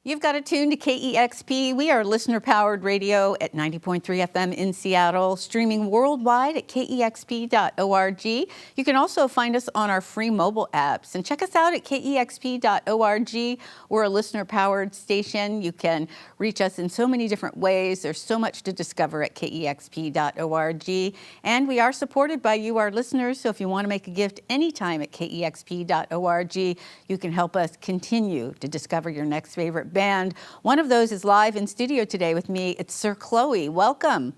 You've got it tuned to KEXP. We are listener-powered radio at 90.3 FM in Seattle, streaming worldwide at kexp.org. You can also find us on our free mobile apps. And check us out at kexp.org. We're a listener-powered station. You can reach us in so many different ways. There's so much to discover at kexp.org. And we are supported by you, our listeners. So if you want to make a gift anytime at kexp.org, you can help us continue to discover your next favorite band. One of those is live in studio today with me. It's Sir Chloe. Welcome.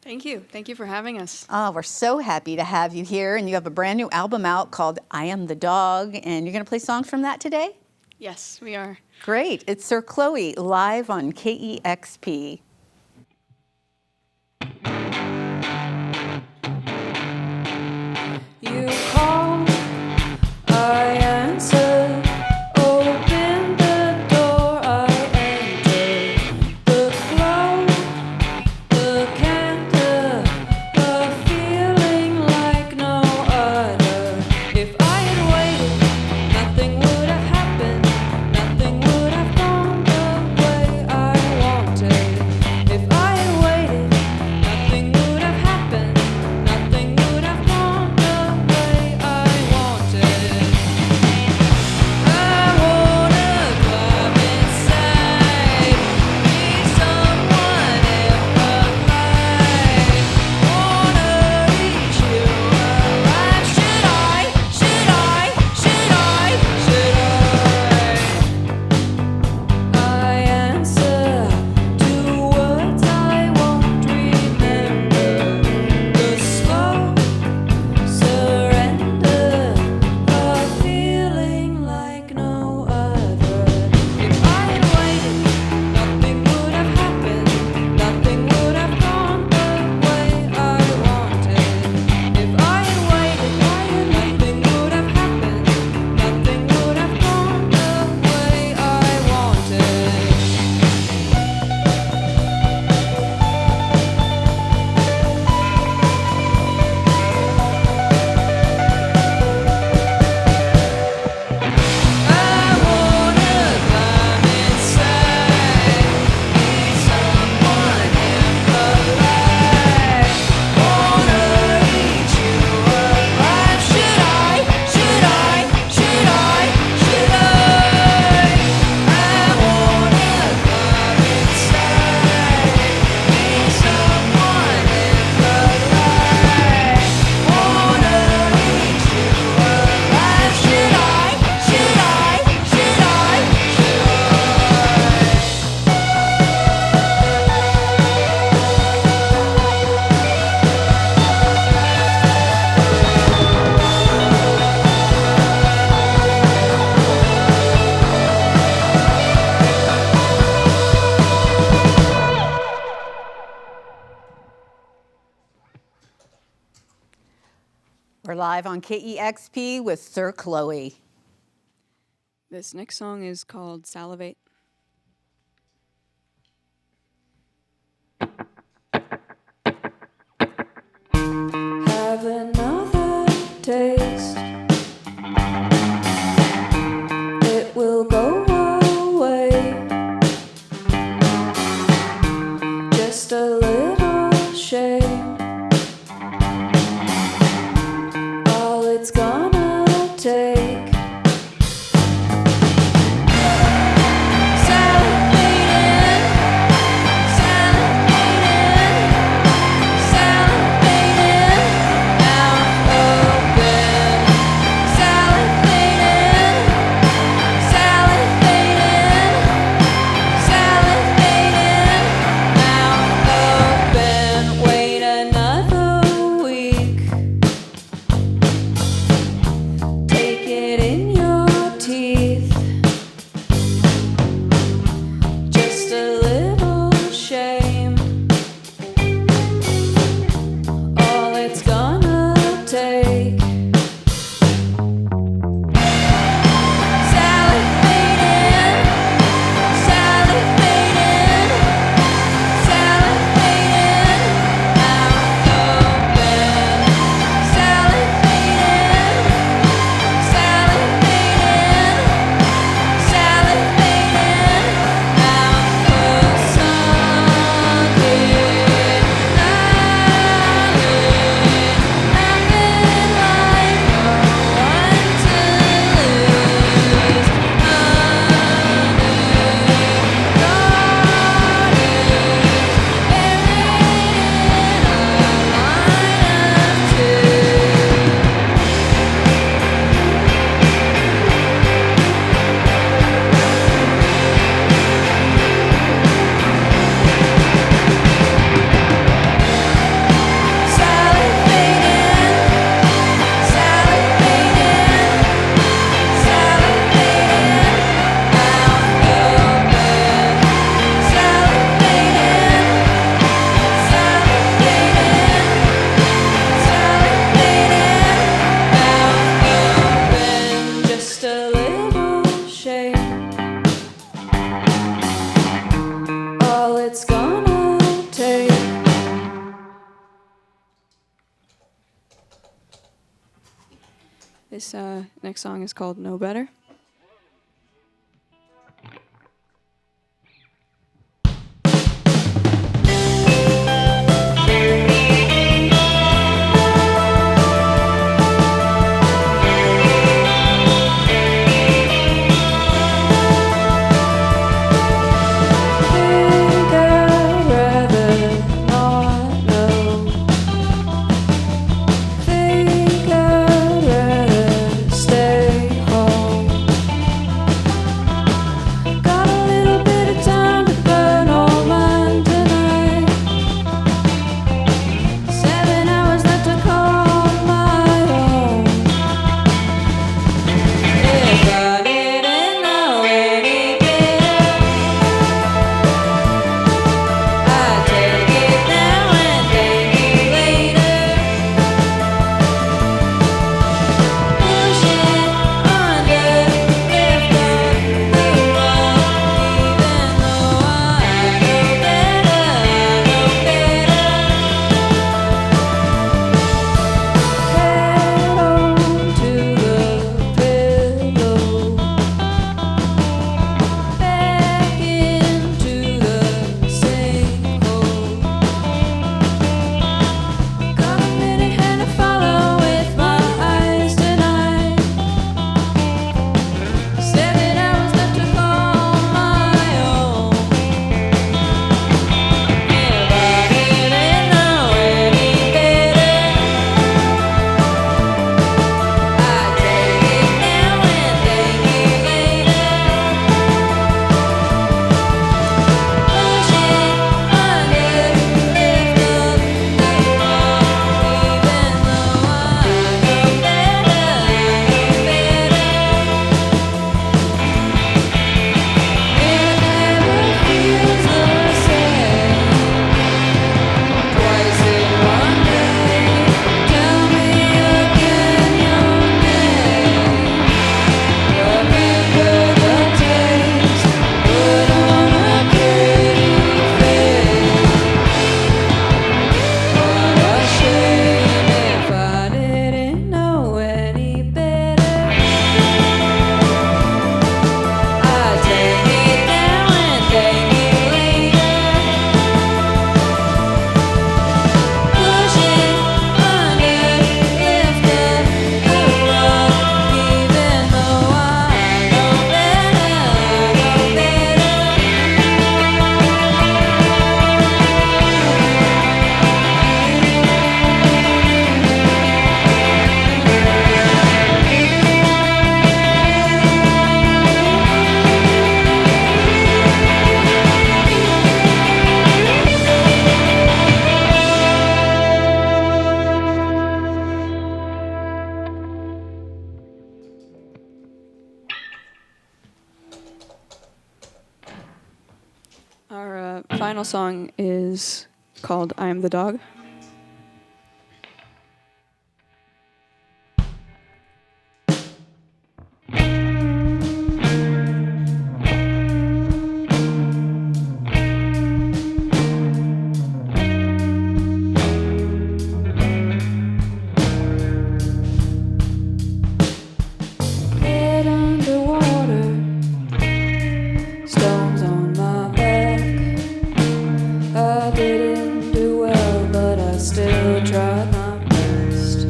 Thank you. Thank you for having us. Oh, we're so happy to have you here. And you have a brand new album out called I Am the Dog. And you're going to play songs from that today? Yes, we are. Great. It's Sir Chloe live on KEXP. You call, I answer. We're live on KEXP with Sir Chloe. This next song is called Salivate. Have another taste. It will go away. Just a little shame. All it's gonna take. This next song is called No Better. Our final song is called I Am the Dog. Head underwater, stones on my back. I didn't do well, but I still tried my best.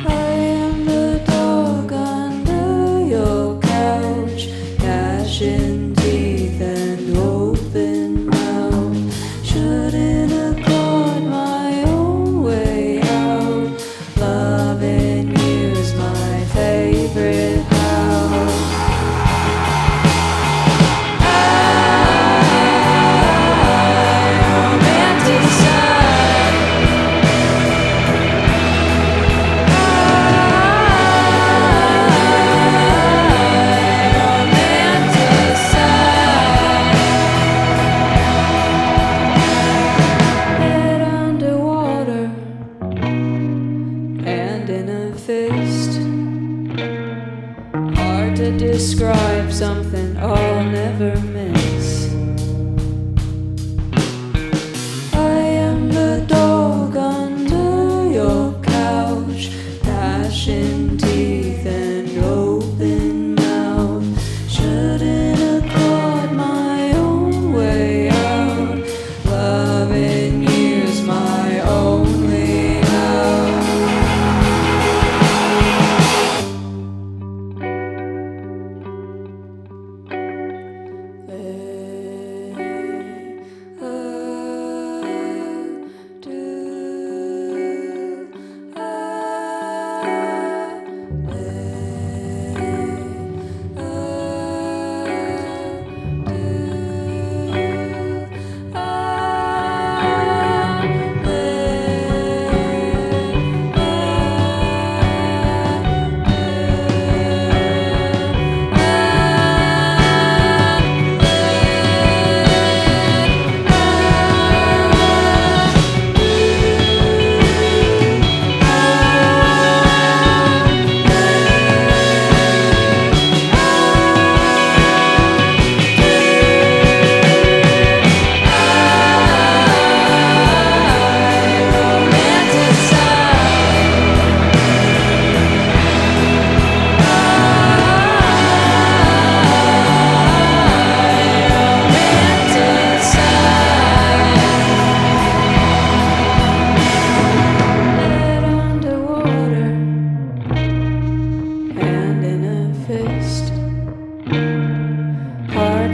I am the dog under your couch, gnashing teeth and open mouth. Shouldn't have clawed my own way out. Loving you's my favorite house. Head underwater, hand in a fist. Hard to describe something I'll never miss. I am the dog under your couch,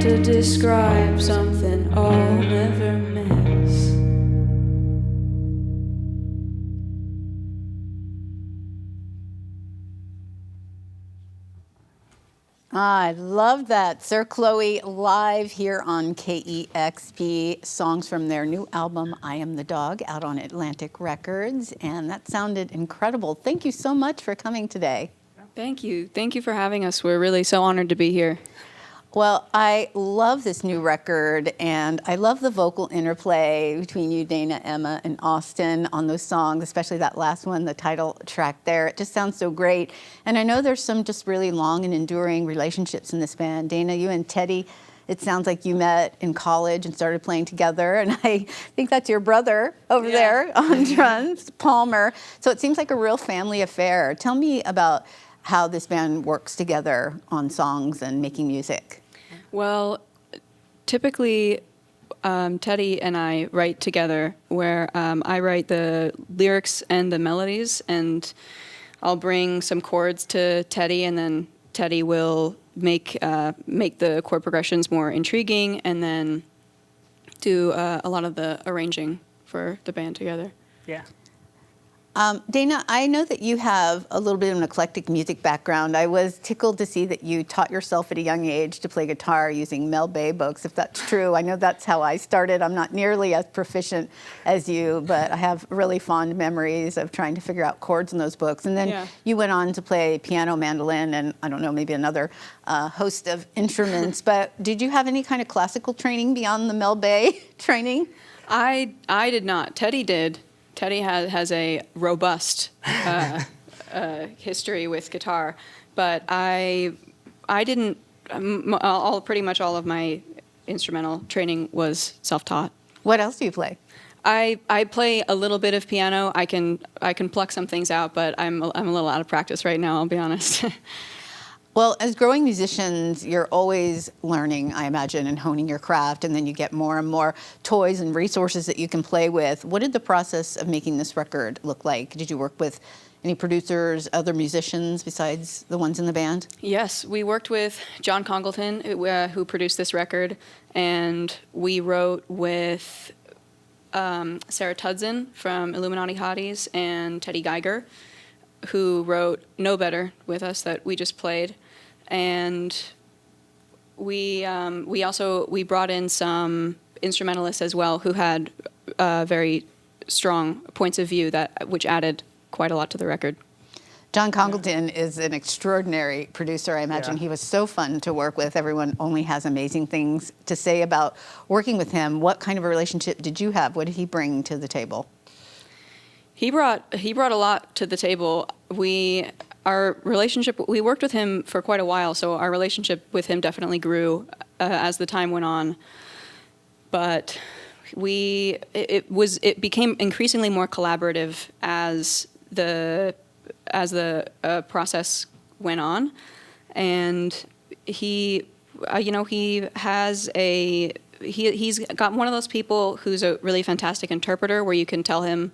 to describe something I'll never miss. I love that. Sir Chloe live here on KEXP, songs from their new album, I Am the Dog, out on Atlantic Records. And that sounded incredible. Thank you so much for coming today. Thank you. Thank you for having us. We're really so honored to be here. Well, I love this new record, and I love the vocal interplay between you, Dana, Emma, and Austin on those songs, especially that last one, the title track there. It just sounds so great. And I know there's some just really long and enduring relationships in this band. Dana, you and Teddy, it sounds like you met in college and started playing together, and I think that's your brother over there on drums, Palmer. So it seems like a real family affair. Tell me about how this band works together on songs and making music. Well, typically, Teddy and I write together, where I write the lyrics and the melodies, and I'll bring some chords to Teddy, and then Teddy will make the chord progressions more intriguing, and then do a lot of the arranging for the band together. Yeah. Dana, I know that you have a little bit of an eclectic music background. I was tickled to see that you taught yourself at a young age to play guitar using Mel Bay books, if that's true. I know that's how I started. I'm not nearly as proficient as you, but I have really fond memories of trying to figure out chords in those books. And then you went on to play piano, mandolin, and I don't know, maybe another host of instruments. But did you have any kind of classical training beyond the Mel Bay training? I did not. Teddy did. Teddy has a robust history with guitar, but I didn't. Pretty much all of my instrumental training was self-taught. What else do you play? I play a little bit of piano. I can pluck some things out, but I'm a little out of practice right now, I'll be honest. Well, as growing musicians, you're always learning, I imagine, and honing your craft, and then you get more and more toys and resources that you can play with. What did the process of making this record look like? Did you work with any producers, other musicians besides the ones in the band? Yes, we worked with John Congleton, who produced this record, and we wrote with Sarah Tudson from Illuminati Hotties and Teddy Geiger, who wrote No Better with us that we just played. And we brought in some instrumentalists as well who had very strong points of view which added quite a lot to the record. John Congleton is an extraordinary producer. I imagine he was so fun to work with. Everyone only has amazing things to say about working with him. What kind of a relationship did you have? What did he bring to the table? He brought a lot to the table. Our relationship, we worked with him for quite a while, so our relationship with him definitely grew as the time went on. But it became increasingly more collaborative as the process went on, and he's got one of those people who's a really fantastic interpreter, where you can tell him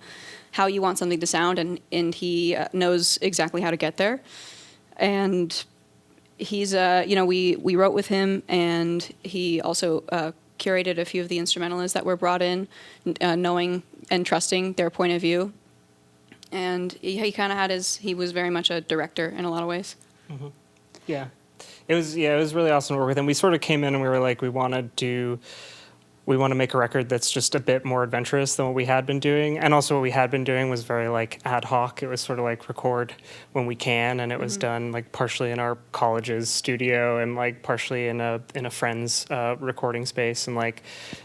how you want something to sound, and he knows exactly how to get there. And he's, we wrote with him, and he also curated a few of the instrumentalists that were brought in, knowing and trusting their point of view. And he kind of he was very much a director in a lot of ways. Mm-hmm. Yeah. It was really awesome to work with him. We sort of came in and we were like, we want to make a record that's just a bit more adventurous than what we had been doing. And also what we had been doing was very like ad hoc. It was sort of like record when we can, and it was done like partially in our college's studio and like partially in a friend's recording space. And like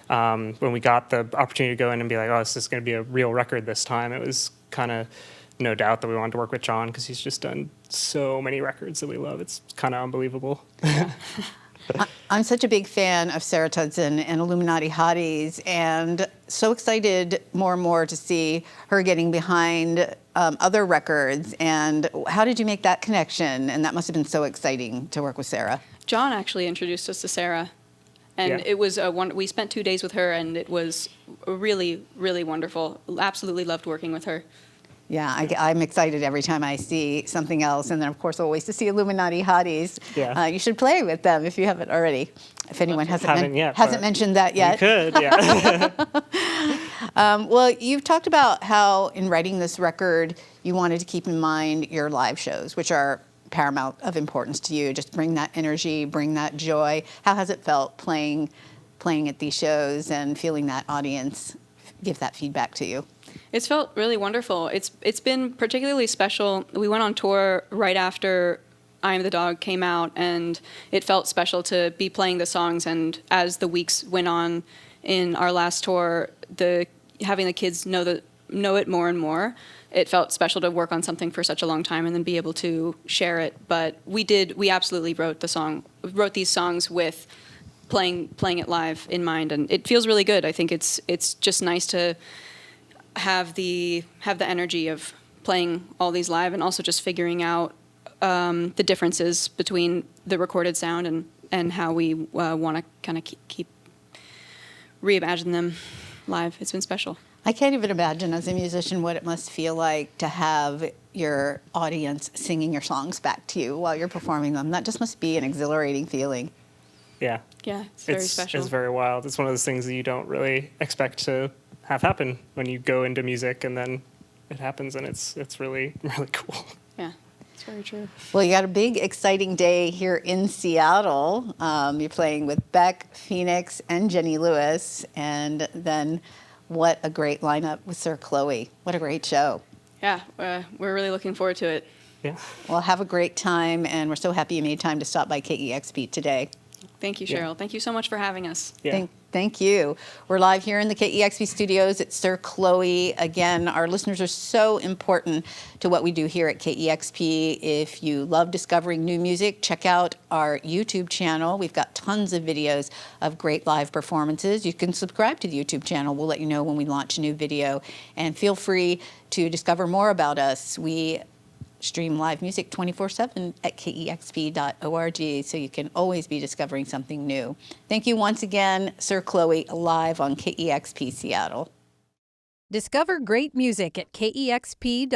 when we got the opportunity to go in and be like, oh, this is going to be a real record this time, it was kind of no doubt that we wanted to work with John, because he's just done so many records that we love. It's kind of unbelievable. I'm such a big fan of Sarah Tudson and Illuminati Hotties, and so excited more and more to see her getting behind other records. And how did you make that connection? And that must have been so exciting to work with Sarah. John actually introduced us to Sarah, and it was we spent 2 days with her, and it was really, really wonderful. Absolutely loved working with her. Yeah, I'm excited every time I see something else. And then, of course, always to see Illuminati Hotties. Yeah. You should play with them if you haven't already. If anyone Haven't yet, hasn't but mentioned that You yet. could, yeah. Well, you've talked about how in writing this record, you wanted to keep in mind your live shows, which are paramount of importance to you. Just bring that energy, bring that joy. How has it felt playing at these shows and feeling that audience give that feedback to you? It's felt really wonderful. It's been particularly special. We went on tour right after I Am the Dog came out, and it felt special to be playing the songs. And as the weeks went on in our last tour, having the kids know it more and more, it felt special to work on something for such a long time and then be able to share it. But we absolutely wrote these songs with playing it live in mind, and it feels really good. I think it's just nice to have the energy of playing all these live, and also just figuring out the differences between the recorded sound and how we want to kind of keep reimagine them live. It's been special. I can't even imagine as a musician what it must feel like to have your audience singing your songs back to you while you're performing them. That just must be an exhilarating feeling. Yeah. Yeah, it's very special. It's very wild. It's one of those things that you don't really expect to have happen when you go into music, and then it happens, and it's really, really cool. Yeah, it's very true. Well, you got a big, exciting day here in Seattle. You're playing with Beck, Phoenix, and Jenny Lewis, and then what a great lineup with Sir Chloe. What a great show. Yeah, we're really looking forward to it. Yeah. Well, have a great time, and we're so happy you made time to stop by KEXP today. Thank you, Cheryl. Yeah. Thank you so much for having us. Yeah. Thank you. We're live here in the KEXP studios at Sir Chloe. Again, our listeners are so important to what we do here at KEXP. If you love discovering new music, check out our YouTube channel. We've got tons of videos of great live performances. You can subscribe to the YouTube channel. We'll let you know when we launch a new video. And feel free to discover more about us. We stream live music 24/7 at kexp.org, so you can always be discovering something new. Thank you once again, Sir Chloe, live on KEXP Seattle. Discover great music at kexp.org.